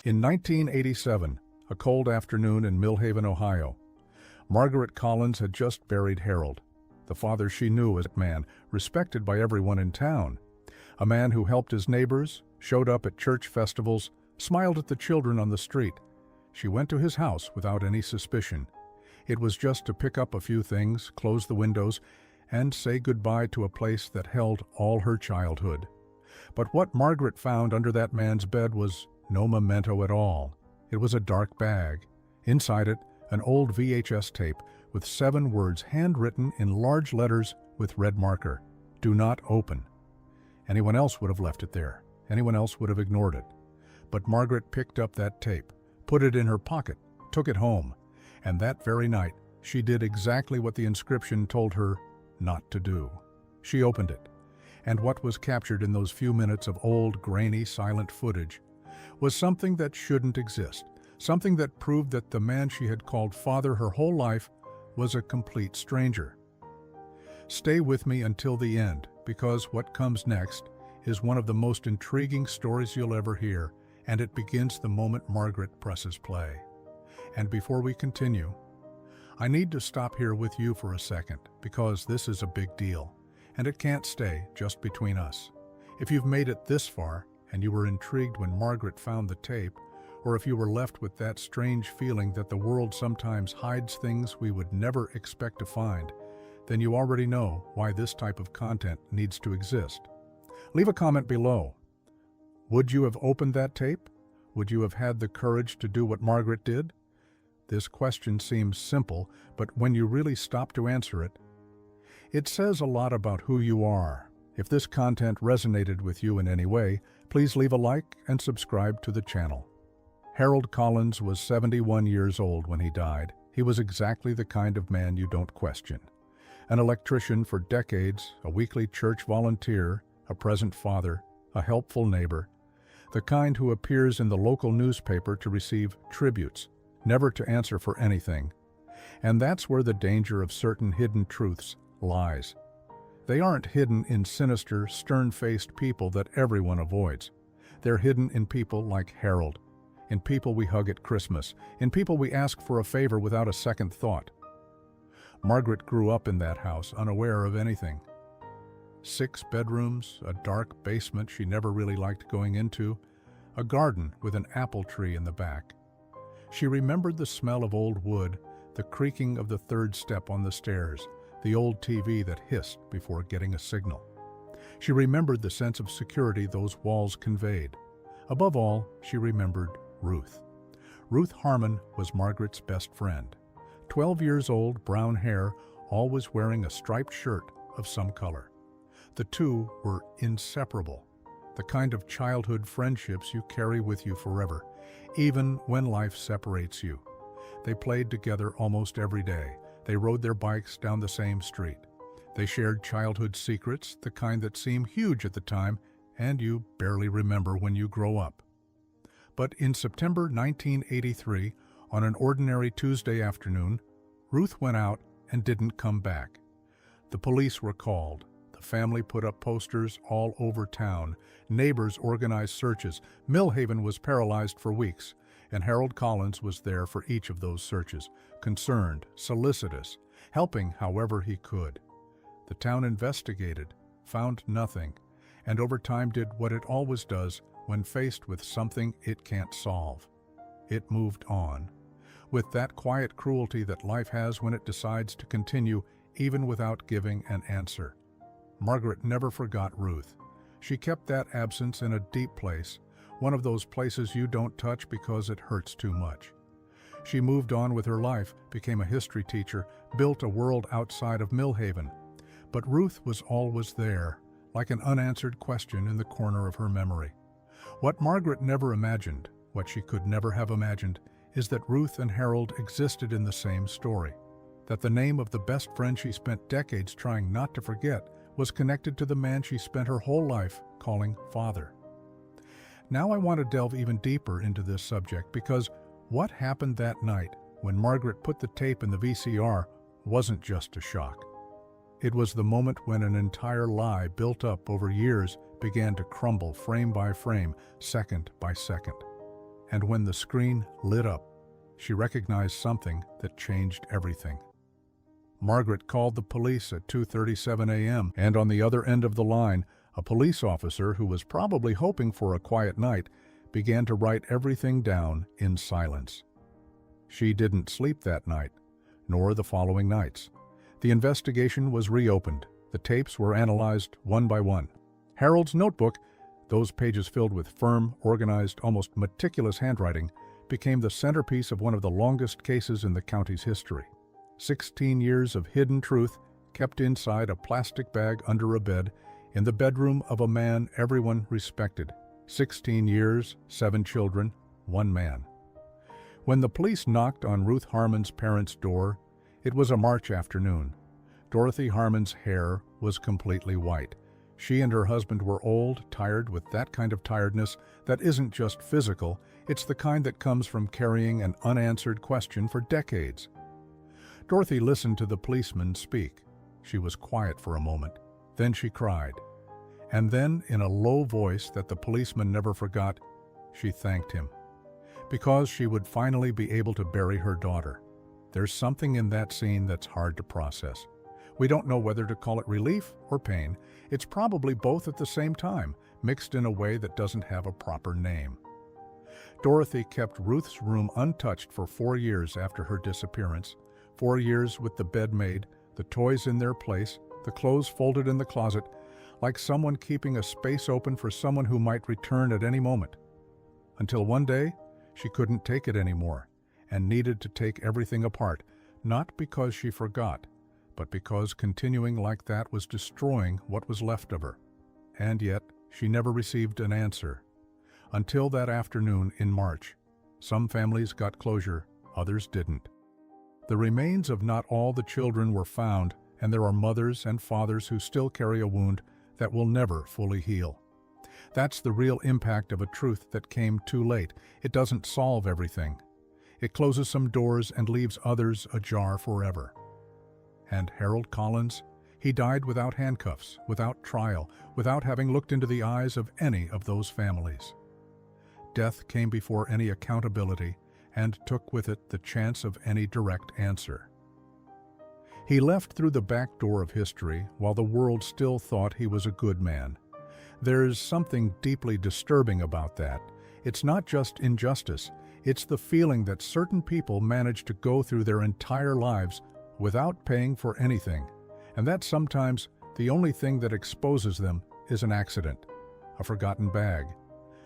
In 1987, a cold afternoon in Millhaven, Ohio, Margaret Collins had just buried Harold, the father she knew as a man respected by everyone in town, a man who helped his neighbors, showed up at church festivals, smiled at the children on the street. She went to his house without any suspicion. It was just to pick up a few things, close the windows, and say goodbye to a place that held all her childhood. But what Margaret found under that man's bed was no memento at all. It was a dark bag. Inside it, an old VHS tape with 7 words handwritten in large letters with red marker. Do not open. Anyone else would have left it there. Anyone else would have ignored it. But Margaret picked up that tape, put it in her pocket, took it home, and that very night she did exactly what the inscription told her not to do. She opened it, and what was captured in those few minutes of old, grainy, silent footage was something that shouldn't exist, something that proved that the man she had called father her whole life was a complete stranger. Stay with me until the end, because what comes next is one of the most intriguing stories you'll ever hear, and it begins the moment Margaret presses play. And before we continue, I need to stop here with you for a second, because this is a big deal, and it can't stay just between us. If you've made it this far, and you were intrigued when Margaret found the tape, or if you were left with that strange feeling that the world sometimes hides things we would never expect to find, then you already know why this type of content needs to exist. Leave a comment below. Would you have opened that tape? Would you have had the courage to do what Margaret did? This question seems simple, but when you really stop to answer it, it says a lot about who you are. If this content resonated with you in any way, please leave a like and subscribe to the channel. Harold Collins was 71 years old when he died. He was exactly the kind of man you don't question. An electrician for decades, a weekly church volunteer, a present father, a helpful neighbor, the kind who appears in the local newspaper to receive tributes, never to answer for anything. And that's where the danger of certain hidden truths lies. They aren't hidden in sinister, stern-faced people that everyone avoids. They're hidden in people like Harold, in people we hug at Christmas, in people we ask for a favor without a second thought. Margaret grew up in that house, unaware of anything. 6 bedrooms, a dark basement she never really liked going into, a garden with an apple tree in the back. She remembered the smell of old wood, the creaking of the 3rd step on the stairs, the old TV that hissed before getting a signal. She remembered the sense of security those walls conveyed. Above all, she remembered Ruth. Ruth Harmon was Margaret's best friend. 12 years old, brown hair, always wearing a striped shirt of some color. The two were inseparable, the kind of childhood friendships you carry with you forever, even when life separates you. They played together almost every day. They rode their bikes down the same street. They shared childhood secrets, the kind that seem huge at the time, and you barely remember when you grow up. But in September 1983, on an ordinary Tuesday afternoon, Ruth went out and didn't come back. The police were called. The family put up posters all over town. Neighbors organized searches. Millhaven was paralyzed for weeks, and Harold Collins was there for each of those searches, concerned, solicitous, helping however he could. The town investigated, found nothing, and over time did what it always does when faced with something it can't solve. It moved on, with that quiet cruelty that life has when it decides to continue even without giving an answer. Margaret never forgot Ruth. She kept that absence in a deep place, one of those places you don't touch because it hurts too much. She moved on with her life, became a history teacher, built a world outside of Millhaven. But Ruth was always there, like an unanswered question in the corner of her memory. What Margaret never imagined, what she could never have imagined, is that Ruth and Harold existed in the same story, that the name of the best friend she spent decades trying not to forget was connected to the man she spent her whole life calling father. Now I want to delve even deeper into this subject, because what happened that night when Margaret put the tape in the VCR wasn't just a shock. It was the moment when an entire lie built up over years began to crumble frame by frame, second by second. And when the screen lit up, she recognized something that changed everything. Margaret called the police at 2:37 a.m., and on the other end of the line, a police officer who was probably hoping for a quiet night began to write everything down in silence. She didn't sleep that night, nor the following nights. The investigation was reopened. The tapes were analyzed one by one. Harold's notebook, those pages filled with firm, organized, almost meticulous handwriting, became the centerpiece of one of the longest cases in the county's history. 16 years of hidden truth kept inside a plastic bag under a bed in the bedroom of a man everyone respected. 16 years, 7 children, 1 man. When the police knocked on Ruth Harmon's parents' door, it was a March afternoon. Dorothy Harmon's hair was completely white. She and her husband were old, tired with that kind of tiredness that isn't just physical, it's the kind that comes from carrying an unanswered question for decades. Dorothy listened to the policeman speak. She was quiet for a moment. Then she cried. And then, in a low voice that the policeman never forgot, she thanked him. Because she would finally be able to bury her daughter. There's something in that scene that's hard to process. We don't know whether to call it relief or pain. It's probably both at the same time, mixed in a way that doesn't have a proper name. Dorothy kept Ruth's room untouched for 4 years after her disappearance. 4 years with the bed made, the toys in their place, the clothes folded in the closet, like someone keeping a space open for someone who might return at any moment. Until one day, she couldn't take it anymore and needed to take everything apart, not because she forgot, but because continuing like that was destroying what was left of her. And yet, she never received an answer. Until that afternoon in March. Some families got closure, others didn't. The remains of not all the children were found, and there are mothers and fathers who still carry a wound that will never fully heal. That's the real impact of a truth that came too late. It doesn't solve everything. It closes some doors and leaves others ajar forever. And Harold Collins, he died without handcuffs, without trial, without having looked into the eyes of any of those families. Death came before any accountability and took with it the chance of any direct answer. He left through the back door of history while the world still thought he was a good man. There's something deeply disturbing about that. It's not just injustice, it's the feeling that certain people manage to go through their entire lives without paying for anything, and that sometimes the only thing that exposes them is an accident, a forgotten bag,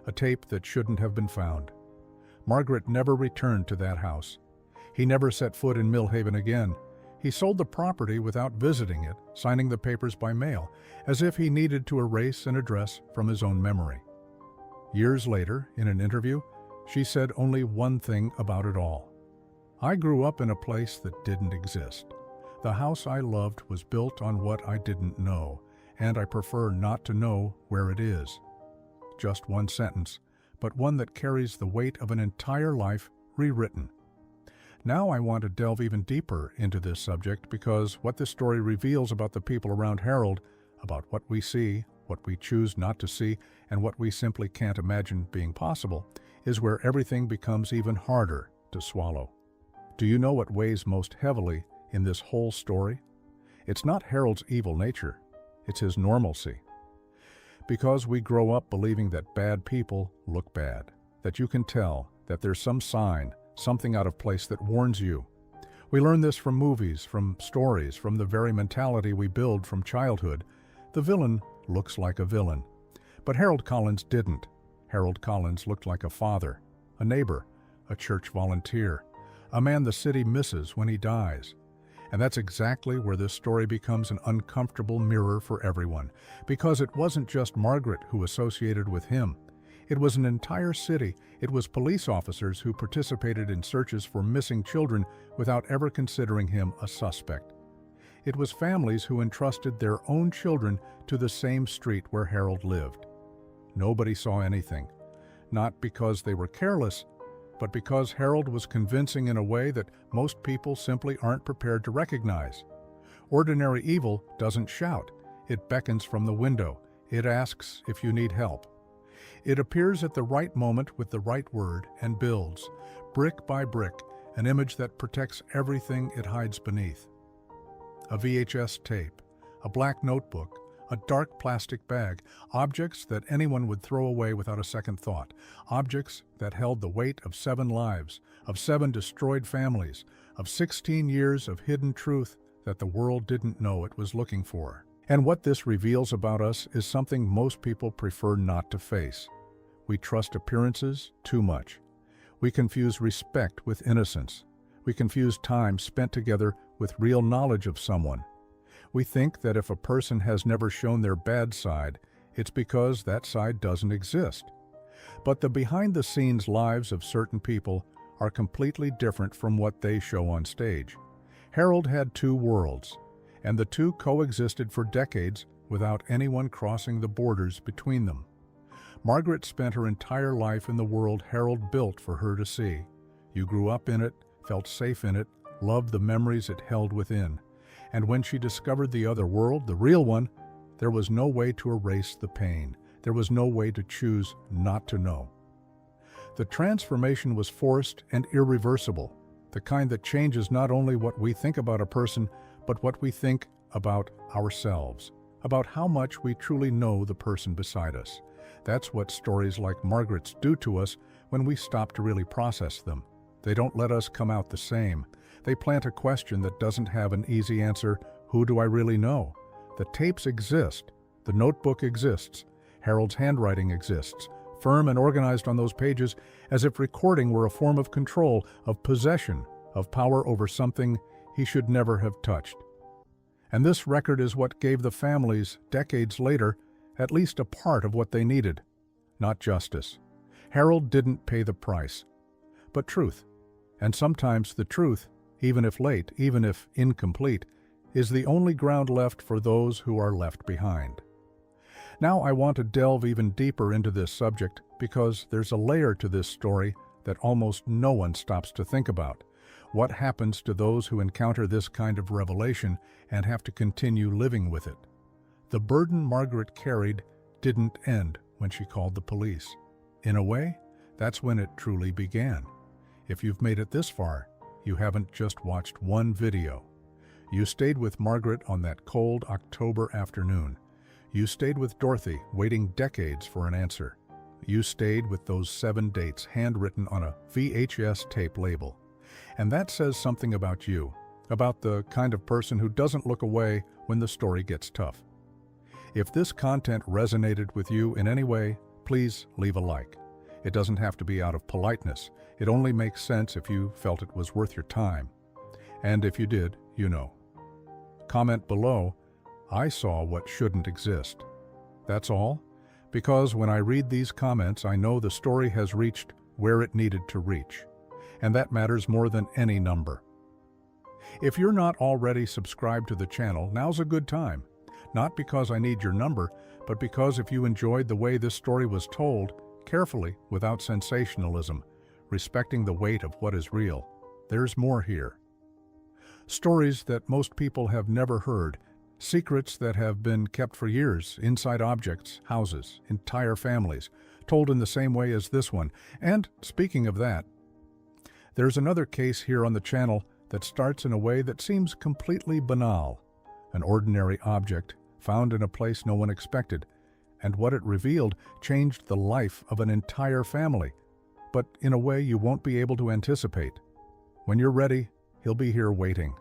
a tape that shouldn't have been found. Margaret never returned to that house. He never set foot in Millhaven again. He sold the property without visiting it, signing the papers by mail, as if he needed to erase an address from his own memory. Years later, in an interview, she said only one thing about it all. I grew up in a place that didn't exist. The house I loved was built on what I didn't know, and I prefer not to know where it is. Just one sentence, but one that carries the weight of an entire life rewritten. Now I want to delve even deeper into this subject because what this story reveals about the people around Harold, about what we see, what we choose not to see, and what we simply can't imagine being possible, is where everything becomes even harder to swallow. Do you know what weighs most heavily in this whole story? It's not Harold's evil nature, it's his normalcy. Because we grow up believing that bad people look bad, that you can tell, that there's some sign, something out of place that warns you. We learn this from movies, from stories, from the very mentality we build from childhood. The villain looks like a villain. But Harold Collins didn't. Harold Collins looked like a father, a neighbor, a church volunteer, a man the city misses when he dies. And that's exactly where this story becomes an uncomfortable mirror for everyone, because it wasn't just Margaret who associated with him. It was an entire city. It was police officers who participated in searches for missing children without ever considering him a suspect. It was families who entrusted their own children to the same street where Harold lived. Nobody saw anything, not because they were careless, but because Harold was convincing in a way that most people simply aren't prepared to recognize. Ordinary evil doesn't shout. It beckons from the window. It asks if you need help. It appears at the right moment with the right word and builds, brick by brick, an image that protects everything it hides beneath. A VHS tape, a black notebook, a dark plastic bag, objects that anyone would throw away without a second thought, objects that held the weight of 7 lives, of 7 destroyed families, of 16 years of hidden truth that the world didn't know it was looking for. And what this reveals about us is something most people prefer not to face. We trust appearances too much. We confuse respect with innocence. We confuse time spent together with real knowledge of someone. We think that if a person has never shown their bad side, it's because that side doesn't exist. But the behind-the-scenes lives of certain people are completely different from what they show on stage. Harold had 2 worlds, and the 2 coexisted for decades without anyone crossing the borders between them. Margaret spent her entire life in the world Harold built for her to see. You grew up in it, felt safe in it, loved the memories it held within. And when she discovered the other world, the real one, there was no way to erase the pain. There was no way to choose not to know. The transformation was forced and irreversible, the kind that changes not only what we think about a person, but what we think about ourselves, about how much we truly know the person beside us. That's what stories like Margaret's do to us when we stop to really process them. They don't let us come out the same. They plant a question that doesn't have an easy answer. Who do I really know? The tapes exist. The notebook exists. Harold's handwriting exists, firm and organized on those pages, as if recording were a form of control, of possession, of power over something he should never have touched. And this record is what gave the families, decades later, at least a part of what they needed. Not justice. Harold didn't pay the price, but truth. And sometimes the truth, even if late, even if incomplete, is the only ground left for those who are left behind. Now I want to delve even deeper into this subject because there's a layer to this story that almost no one stops to think about. What happens to those who encounter this kind of revelation and have to continue living with it? The burden Margaret carried didn't end when she called the police. In a way, that's when it truly began. If you've made it this far, you haven't just watched one video. You stayed with Margaret on that cold October afternoon. You stayed with Dorothy, waiting decades for an answer. You stayed with those 7 dates handwritten on a VHS tape label. And that says something about you, about the kind of person who doesn't look away when the story gets tough. If this content resonated with you in any way, please leave a like. It doesn't have to be out of politeness. It only makes sense if you felt it was worth your time. And if you did, you know. Comment below, I saw what shouldn't exist. That's all, because when I read these comments, I know the story has reached where it needed to reach. And that matters more than any number. If you're not already subscribed to the channel, now's a good time. Not because I need your number, but because if you enjoyed the way this story was told, carefully, without sensationalism, respecting the weight of what is real, there's more here. Stories that most people have never heard, secrets that have been kept for years, inside objects, houses, entire families, told in the same way as this one. And speaking of that, there's another case here on the channel that starts in a way that seems completely banal. An ordinary object found in a place no one expected, and what it revealed changed the life of an entire family, but in a way you won't be able to anticipate. When you're ready, he'll be here waiting.